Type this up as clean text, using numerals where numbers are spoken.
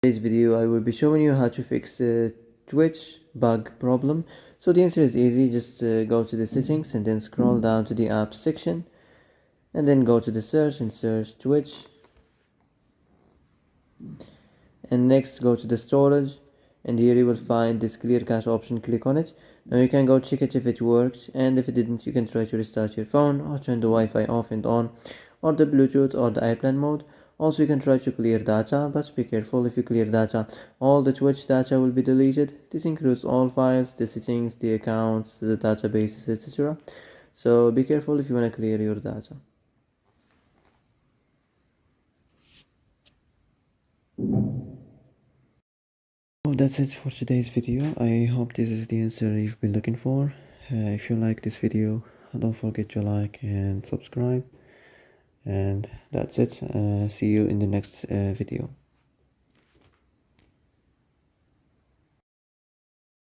Today's video I will be showing you how to fix a Twitch bug problem. So the answer is easy. Just go to the settings and then scroll down to the apps section and then go to the search and search Twitch, and next go to the storage, and here you will find this clear cache option. Click on it. Now you can go check it if it worked, and if it didn't you can try to restart your phone or turn the Wi-Fi off and on, or the Bluetooth or the airplane mode. Also you can try to clear data, but be careful. If you clear data, all the Twitch data will be deleted. This includes all files, the settings, the accounts, the databases, etc. So be careful if you want to clear your data. Well, that's it for today's video. I hope this is the answer you've been looking for. If you like this video, don't forget to like and subscribe. And that's it. See you in the next video.